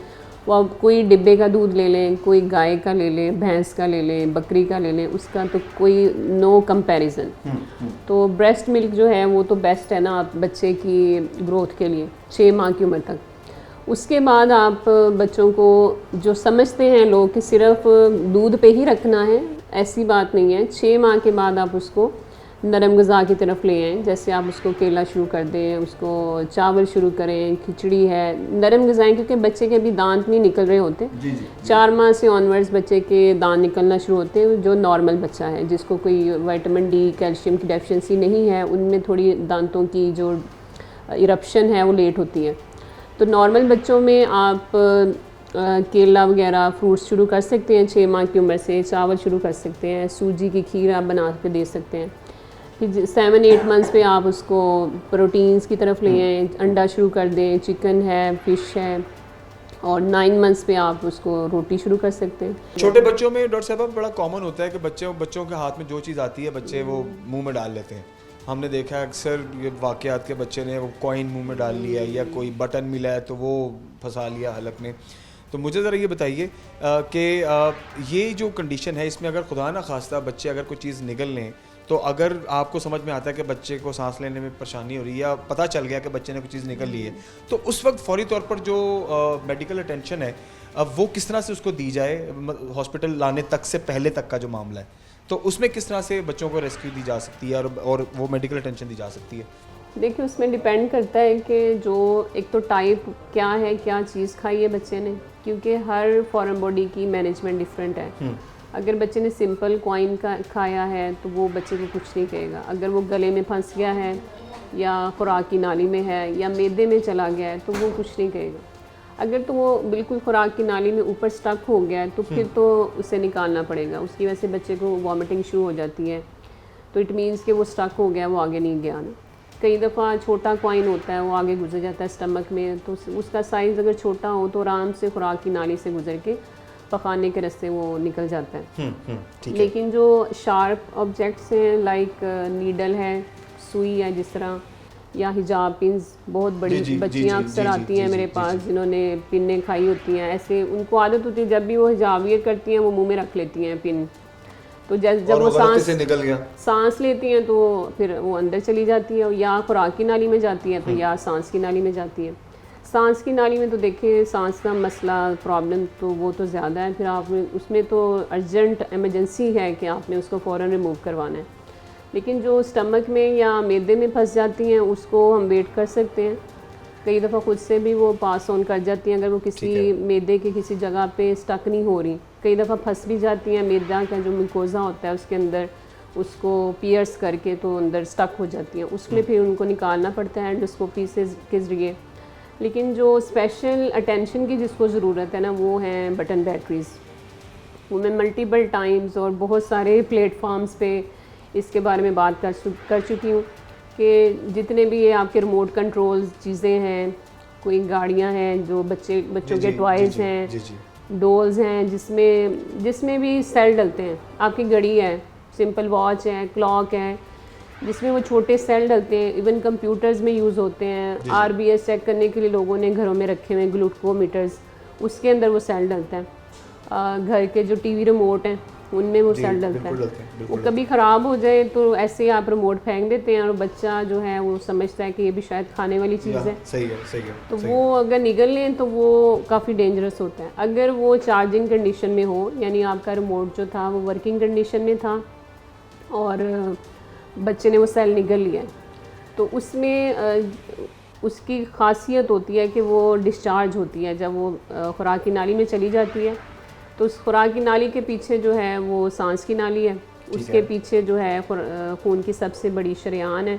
वो आप कोई डिब्बे का दूध ले लें, कोई गाय का ले लें, भैंस का ले लें, बकरी का ले लें, उसका तो कोई नो कंपैरिजन। तो ब्रेस्ट मिल्क जो है वो तो बेस्ट है ना आप बच्चे की ग्रोथ के लिए 6 माह की उम्र तक। उसके बाद आप बच्चों को जो समझते हैं लोग कि सिर्फ दूध पे ही रखना है, ऐसी बात नहीं है। 6 माह के बाद आप उसको नरम ग़िज़ा की तरफ ले आएँ। जैसे आप उसको केला शुरू कर दें, उसको चावल शुरू करें, खिचड़ी है, नरम ग़िज़ाएँ, क्योंकि बच्चे के अभी दांत नहीं निकल रहे होते। 4 माह से ऑनवर्ड्स बच्चे के दांत निकलना शुरू होते हैं। जो नॉर्मल बच्चा है जिसको कोई विटामिन डी, कैल्शियम की डेफिशिएंसी नहीं है, उनमें थोड़ी दांतों की जो इरप्शन है वो लेट होती है। तो नॉर्मल बच्चों में आप केला वगैरह फ्रूट्स शुरू कर सकते हैं 6 माह की उम्र से, चावल शुरू कर सकते हैं, सूजी की खीर आप बना के दे सकते हैं। फिर 7-8 मंथ्स पे आप उसको प्रोटीन्स की तरफ ले आएँ, अंडा शुरू कर दें, चिकन है, फ़िश है, और 9 मंथ्स पे आप उसको रोटी शुरू कर सकते हैं। छोटे बच्चों में डॉक्टर साहब बड़ा कॉमन होता है कि बच्चों के हाथ में जो चीज़ आती है बच्चे वो मुंह में डाल लेते हैं। हमने देखा है अक्सर ये वाक़यात के बच्चे ने वो कॉइन मुंह में डाल लिया है, या कोई बटन मिला है तो वो फंसा लिया हलक में। तो मुझे ज़रा ये बताइए कि ये जो कंडीशन है, इसमें अगर खुदा ना खास्ता बच्चे अगर कोई चीज़ निगल लें, तो अगर आपको समझ में आता है कि बच्चे को सांस लेने में परेशानी हो रही है, या पता चल गया कि बच्चे ने कोई चीज़ निकल ली है, तो उस वक्त फौरी तौर पर जो मेडिकल अटेंशन है वो किस तरह से उसको दी जाए, हॉस्पिटल लाने तक से पहले तक का जो मामला है, तो उसमें किस तरह से बच्चों को रेस्क्यू दी जा सकती है और वो मेडिकल अटेंशन दी जा सकती है? देखिए, उसमें डिपेंड करता है कि जो एक तो टाइप क्या है, क्या चीज़ खाई है बच्चे ने, क्योंकि हर फॉरेन बॉडी की मैनेजमेंट डिफरेंट है। अगर बच्चे ने सिंपल कॉइन का खाया है तो वो बच्चे को कुछ नहीं कहेगा। अगर वो गले में फंस गया है या खुराक की नाली में है या मैदे में चला गया है तो वो कुछ नहीं कहेगा। अगर तो वो बिल्कुल खुराक की नाली में ऊपर स्टक हो गया है तो फिर तो उसे निकालना पड़ेगा। उसकी वजह से बच्चे को वॉमिटिंग शुरू हो जाती है, तो इट मीन्स कि वो स्टक हो गया, वो आगे नहीं गया ना। कई दफ़ा छोटा कॉइन होता है, वो आगे गुजर जाता है स्टमक में, तो उसका साइज़ अगर छोटा हो तो आराम से खुराक की नाली से गुजर के पखाने के रास्ते वो निकल जाता है। लेकिन जो शार्प ऑब्जेक्ट्स हैं, लाइक नीडल है, सुई है जिस तरह, या हिजाब पिन्स, बहुत बड़ी बच्चियाँ अक्सर आती हैं मेरे पास जिन्होंने पिनें खाई होती हैं। ऐसे उनको आदत होती है, जब भी वो हिजाब वियर करती हैं वो मुंह में रख लेती हैं पिन, तो जब वो सांस लेती हैं तो फिर वो अंदर चली जाती है, या खुराक की नाली में जाती है तो या सांस की नाली में जाती है। सांस की नाली में तो देखिए सांस का मसला प्रॉब्लम तो वो तो ज़्यादा है, फिर आपने उसमें तो अर्जेंट एमरजेंसी है कि आपने उसको फ़ौरन रिमूव करवाना है। लेकिन जो स्टमक में या मैदे में फंस जाती हैं उसको हम वेट कर सकते हैं, कई दफ़ा खुद से भी वो पास ऑन कर जाती हैं अगर वो किसी मैदे के किसी जगह पे स्टक नहीं हो रही। कई दफ़ा फंस भी जाती हैं, मैदा का जो म्यूकोज़ा होता है उसके अंदर उसको पियर्स करके तो अंदर स्टक हो जाती हैं, उसमें फिर उनको निकालना पड़ता है एंडोस्कोपी से के ज़रिए। लेकिन जो स्पेशल अटेंशन की जिसको ज़रूरत है ना वो हैं बटन बैटरीज़। वो मैं मल्टीपल टाइम्स और बहुत सारे प्लेटफॉर्म्स पे इसके बारे में बात कर चुकी हूँ कि जितने भी ये आपके रिमोट कंट्रोल्स चीज़ें हैं, कोई गाड़ियाँ हैं जो बच्चों के टॉयज़ हैं, डोल्स हैं जिसमें भी सेल डलते हैं, आपकी घड़ी है, सिंपल वॉच है, क्लॉक है, जिसमें वो छोटे सेल डलते हैं, इवन कंप्यूटर्स में यूज़ होते हैं। RBS चेक करने के लिए लोगों ने घरों में रखे हुए हैं ग्लूकोमीटर्स, उसके अंदर वो सेल डलता है। घर के जो TV रिमोट हैं उनमें वो सेल डलता है। वो कभी ख़राब हो जाए तो ऐसे ही आप रिमोट फेंक देते हैं और बच्चा जो है वो समझता है कि ये भी शायद खाने वाली चीज़ है। सही है। तो वो अगर निगल लें तो वो काफ़ी डेंजरस होता है। अगर वो चार्जिंग कंडीशन में हो, यानी आपका रिमोट जो था वो वर्किंग कंडीशन में था और बच्चे ने वो सेल निगल लिया है, तो उसमें उसकी खासियत होती है कि वो डिस्चार्ज होती है जब वो खुराक की नाली में चली जाती है। तो उस खुराक की नाली के पीछे जो है वो सांस की नाली है, उसके पीछे जो है खून की सबसे बड़ी शरेआन है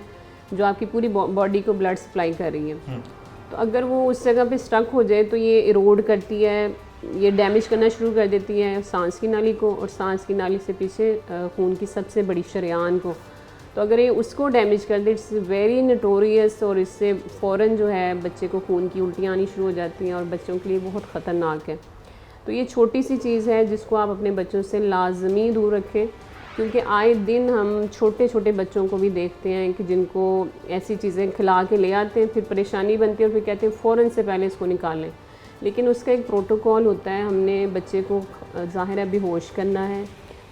जो आपकी पूरी बॉडी को ब्लड सप्लाई कर रही है। तो अगर वो उस जगह पे स्टक हो जाए तो ये इरोड करती है, ये डैमेज करना शुरू कर देती है सांस की नाली को, और सांस की नाली से पीछे खून की सबसे बड़ी शरेआन को। तो अगर ये उसको डैमेज कर दे, इट्स वेरी नोटोरियस, और इससे फ़ौरन जो है बच्चे को खून की उल्टियाँ आनी शुरू हो जाती हैं और बच्चों के लिए बहुत ख़तरनाक है। तो ये छोटी सी चीज़ है जिसको आप अपने बच्चों से लाजमी दूर रखें, क्योंकि आए दिन हम छोटे छोटे बच्चों को भी देखते हैं कि जिनको ऐसी चीज़ें खिला के ले आते हैं, फिर परेशानी बनती है और फिर कहते हैं फ़ौरन से पहले इसको निकालें। लेकिन उसका एक प्रोटोकॉल होता है, हमने बच्चे को ज़ाहिर है बेहोश करना है,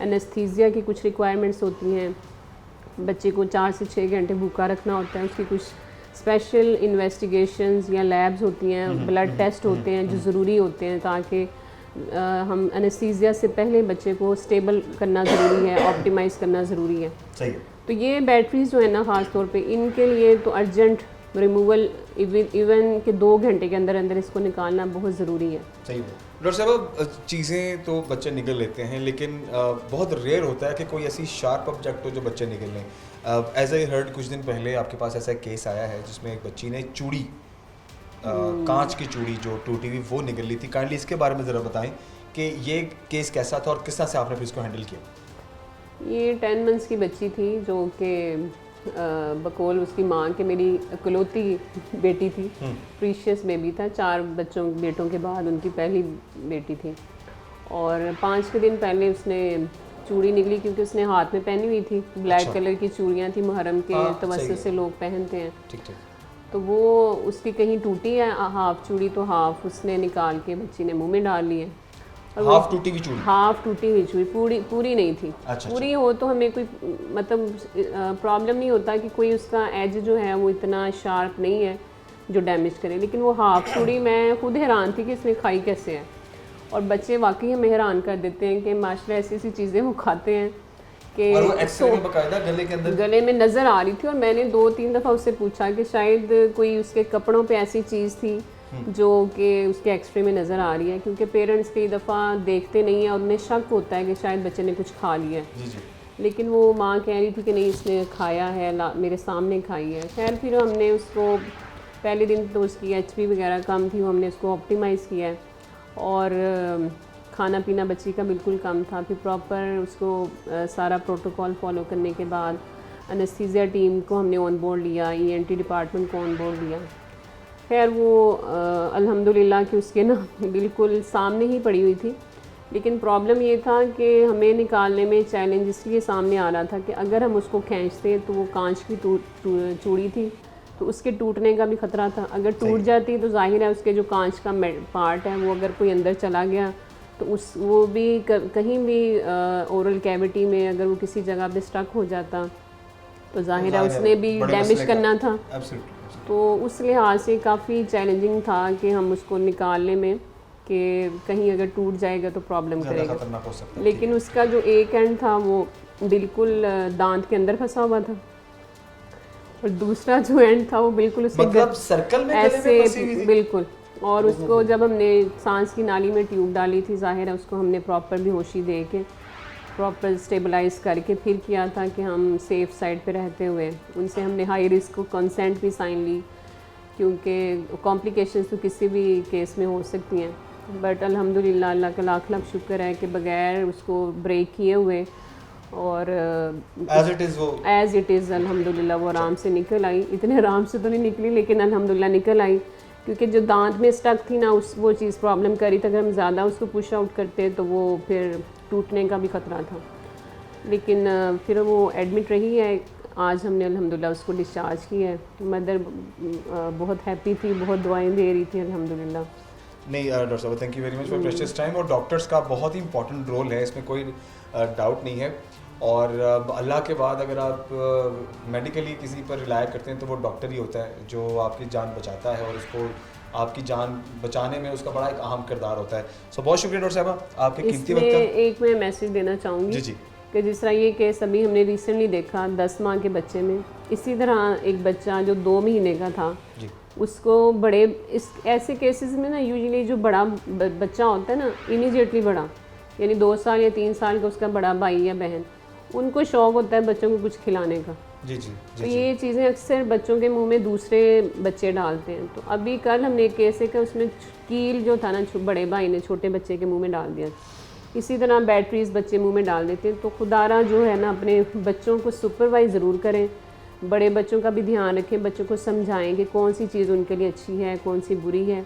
एनेस्थीसिया की कुछ रिक्वायरमेंट्स होती हैं, बच्चे को 4 से 6 घंटे भूखा रखना होता है, उसकी कुछ स्पेशल इन्वेस्टिगेशंस या लैब्स होती हैं, ब्लड टेस्ट होते हैं जो ज़रूरी होते हैं ताकि हम एनेस्थीसिया से पहले बच्चे को स्टेबल करना ज़रूरी है, ऑप्टिमाइज़ करना ज़रूरी है। सही है। तो ये बैटरीज जो है ना ख़ास तौर पे इनके लिए तो अर्जेंट रिमूवल इवन के 2 घंटे के अंदर अंदर इसको निकालना बहुत ज़रूरी है। सही है। डॉक्टर साहब, चीज़ें तो बच्चे निगल लेते हैं, लेकिन बहुत रेयर होता है कि कोई ऐसी शार्प ऑब्जेक्ट हो जो बच्चे निगल लें। एज आई हर्ड, कुछ दिन पहले आपके पास ऐसा केस आया है जिसमें एक बच्ची ने चूड़ी, कांच की चूड़ी जो टूटी हुई वो निगल ली थी। काइंडली इसके बारे में ज़रा बताएं कि ये केस कैसा था और किस तरह से आपने फिर इसको हैंडल किया। ये 10 मंथ्स की बच्ची थी जो कि बकौल उसकी माँ के मेरी इकलौती बेटी थी, प्रीशियस बेबी था, 4 बेटों के बाद उनकी पहली बेटी थी। और 5 के दिन पहले उसने चूड़ी निकली क्योंकि उसने हाथ में पहनी हुई थी, ब्लैक कलर की चूड़ियाँ थी, मुहर्रम के तवस्सुत से लोग पहनते हैं। ठीक। तो वो उसकी कहीं टूटी है हाफ चूड़ी, तो हाफ उसने निकाल के बच्ची ने मुंह में डाल ली है। हाफ टूटी हुई चूड़ी? हाफ टूटी हुई चूड़ी, पूरी नहीं थी। पूरी हो तो हमें कोई मतलब प्रॉब्लम नहीं होता कि कोई उसका एज जो है वो इतना शार्प नहीं है जो डैमेज करे, लेकिन वो हाफ चूड़ी मैं खुद हैरान थी कि इसमें खाई कैसे है। और बच्चे वाकई हमें हैरान कर देते हैं कि माशाल्लाह ऐसी ऐसी चीज़ें वो खाते हैं कि गले में नज़र आ रही थी। और मैंने 2-3 दफ़ा उससे पूछा कि शायद कोई उसके कपड़ों पे ऐसी चीज़ थी जो कि उसके एक्सरे में नज़र आ रही है, क्योंकि पेरेंट्स कई दफ़ा देखते नहीं हैं और उन्हें शक होता है कि शायद बच्चे ने कुछ खा लिया है। लेकिन वो माँ कह रही थी कि नहीं इसने खाया है, मेरे सामने खाई है। खैर फिर हमने उसको पहले दिन तो उसकी HP वगैरह कम थी, वो हमने उसको ऑप्टिमाइज़ किया है और खाना पीना बच्ची का बिल्कुल कम था। फिर प्रॉपर उसको सारा प्रोटोकॉल फॉलो करने के बाद एनेस्थीसिया टीम को हमने ऑन बोर्ड लिया, ENT डिपार्टमेंट को ऑन बोर्ड लिया। खैर वो अल्हम्दुलिल्लाह कि उसके ना बिल्कुल सामने ही पड़ी हुई थी, लेकिन प्रॉब्लम ये था कि हमें निकालने में चैलेंज इसलिए सामने आ रहा था कि अगर हम उसको खींचते तो वो कांच की चूड़ी थी तो उसके टूटने का भी ख़तरा था। अगर टूट जाती तो जाहिर है उसके जो कांच का पार्ट है वो अगर कोई अंदर चला गया तो वो भी कहीं भी ओरल कैविटी में अगर वो किसी जगह पे स्टक हो जाता तो जाहिर है उसने भी डैमेज करना था। तो उस लिहाज से काफ़ी चैलेंजिंग था कि हम उसको निकालने में, कि कहीं अगर टूट जाएगा तो प्रॉब्लम करेगा। खतरनाक हो सकता है। लेकिन उसका जो एक एंड था वो बिल्कुल दांत के अंदर फंसा हुआ था, और दूसरा जो एंड था वो बिल्कुल उसके मतलब सर्कल में गले में फंसी हुई ऐसे थी? बिल्कुल। और उसको जब हमने सांस की नाली में ट्यूब डाली थी, ज़ाहिर है उसको हमने प्रॉपर बेहोशी दे के प्रॉपर स्टेबलाइज करके फिर किया था कि हम सेफ साइड पे रहते हुए उनसे हमने हाई रिस्क को कंसेंट भी साइन ली, क्योंकि कॉम्प्लिकेशंस तो किसी भी केस में हो सकती हैं। बट अल्हम्दुलिल्लाह अल्लाह का लाख लाख शुक्र है कि बगैर उसको ब्रेक किए हुए और एज इट इज़ अल्हम्दुलिल्लाह वो आराम से निकल आई। इतने आराम से तो नहीं निकली, लेकिन अल्हम्दुलिल्लाह निकल आई, क्योंकि जो दांत में स्टक थी ना वो चीज़ प्रॉब्लम करी थी। अगर हम ज़्यादा उसको पुश आउट करते तो वो फिर टूटने का भी ख़तरा था। लेकिन फिर वो एडमिट रही है। आज हमने अल्हम्दुलिल्लाह उसको डिस्चार्ज किया है। मदर बहुत हैप्पी थी, बहुत दुआएं दे रही थी अल्हम्दुलिल्लाह। नहीं डॉक्टर साहब, thank you very much for precious time. और डॉक्टर्स का बहुत ही इंपॉर्टेंट रोल है, इसमें कोई डाउट नहीं है। और अल्लाह के बाद अगर आप मेडिकली किसी पर रिलाय करते हैं तो वो डॉक्टर ही होता है जो आपकी जान बचाता है, और उसको आपकी जान बचाने में उसका बड़ा एक अहम किरदार होता है। सो बहुत शुक्रिया डॉक्टर साहब, आपके कीमती वक्त का। एक मैं मैसेज देना चाहूँगी जी जी कि जिस तरह ये केस अभी हमने रिसेंटली देखा 10 माह के बच्चे में, इसी तरह एक बच्चा जो 2 महीने का था जी उसको बड़े इस ऐसे केसेस में ना यूजुअली जो बड़ा बच्चा होता है ना, इमीडिएटली बड़ा, यानी 2 साल या 3 साल का उसका बड़ा भाई या बहन, उनको शौक़ होता है बच्चों को कुछ खिलाने का। जी जी तो ये चीज़ें अक्सर बच्चों के मुंह में दूसरे बच्चे डालते हैं। तो अभी कल हमने एक केस है कि उसमें कील जो था ना, बड़े भाई ने छोटे बच्चे के मुंह में डाल दिया। इसी तरह बैटरीज बच्चे मुंह में डाल देते हैं। तो खुदारा जो है ना, अपने बच्चों को सुपरवाइज ज़रूर करें, बड़े बच्चों का भी ध्यान रखें, बच्चों को समझाएं कि कौन सी चीज़ उनके लिए अच्छी है, कौन सी बुरी है,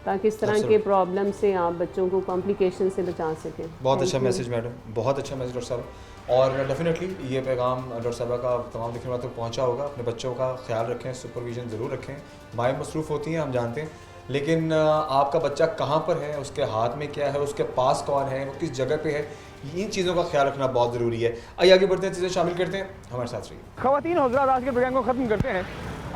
ताकि इस तरह के प्रॉब्लम से आप बच्चों को कॉम्प्लिकेशन से बचा सकें। बहुत अच्छा मैसेज मैडम, बहुत अच्छा मैसेज डॉक्टर साहब। और डेफिनेटली ये पैगाम डॉक्टर साहबा का तमाम देखने वालों तक पहुंचा होगा। अपने बच्चों का ख्याल रखें, सुपरविजन ज़रूर रखें। माएँ मसरूफ़ होती हैं, हम जानते हैं, लेकिन आपका बच्चा कहाँ पर है, उसके हाथ में क्या है, उसके पास कौन है, वो किस जगह पे है, इन चीज़ों का ख्याल रखना बहुत ज़रूरी है। आइए आगे बढ़ते हैं, चीज़ें शामिल करते हैं, हमारे साथ रहिए। ख़वातीन और हज़रात, आज के प्रोग्राम को ख़त्म करते हैं।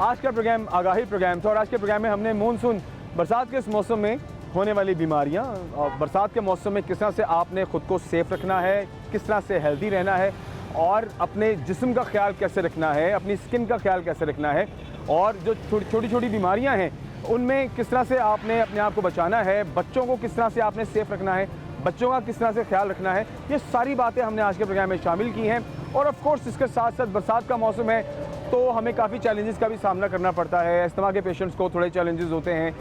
आज का प्रोग्राम आगाही प्रोग्राम था, और आज के प्रोग्राम में हमने मानसून बरसात के इस मौसम में होने वाली बीमारियां और बरसात के मौसम में किस तरह से आपने ख़ुद को सेफ़ रखना है, किस तरह से हेल्दी रहना है, और अपने जिस्म का ख्याल कैसे रखना है, अपनी स्किन का ख्याल कैसे रखना है, और जो छोटी छोटी बीमारियां हैं उनमें किस तरह से आपने अपने आप को बचाना है, बच्चों को किस तरह से आपने सेफ़ रखना है, बच्चों का किस तरह से ख्याल रखना है, ये सारी बातें हमने आज के प्रोग्राम में शामिल की हैं। और ऑफ कोर्स इसके साथ साथ बरसात का मौसम है तो हमें काफ़ी चैलेंजेस का भी सामना करना पड़ता है। अस्थमा के पेशेंट्स को थोड़े चैलेंजेस होते हैं,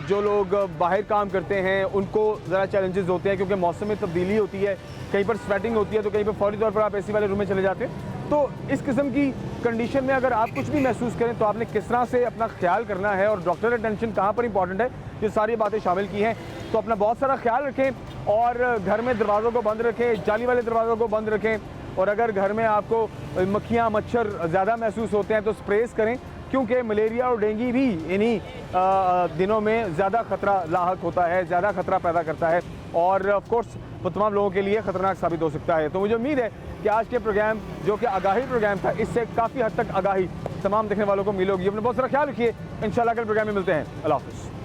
जो लोग बाहर काम करते हैं उनको ज़रा चैलेंजेस होते हैं, क्योंकि मौसम में तब्दीली होती है, कहीं पर स्वेटिंग होती है तो कहीं पर फौरी तौर पर आप एसी वाले रूम में चले जाते हैं। तो इस किस्म की कंडीशन में अगर आप कुछ भी महसूस करें तो आपने किस तरह से अपना ख्याल करना है, और डॉक्टर अटेंशन कहाँ पर इंपॉर्टेंट है, ये सारी बातें शामिल की हैं। तो अपना बहुत सारा ख्याल रखें, और घर में दरवाज़ों को बंद रखें, जाली वाले दरवाज़ों को बंद रखें, और अगर घर में आपको मक्खियाँ मच्छर ज़्यादा महसूस होते हैं तो स्प्रेस करें, क्योंकि मलेरिया और डेंगू भी इन्हीं दिनों में ज़्यादा ख़तरा लाहक होता है, ज़्यादा ख़तरा पैदा करता है, और ऑफ कोर्स वो तमाम लोगों के लिए ख़तरनाक साबित हो सकता है। तो मुझे उम्मीद है कि आज के प्रोग्राम जो कि आगाही प्रोग्राम था, इससे काफ़ी हद तक आगाही तमाम देखने वालों को मिलेगी। अपने बहुत सारा ख्याल रखिए, इंशाल्लाह कल प्रोग्राम में मिलते हैं। अल्लाह हाफ़िज़।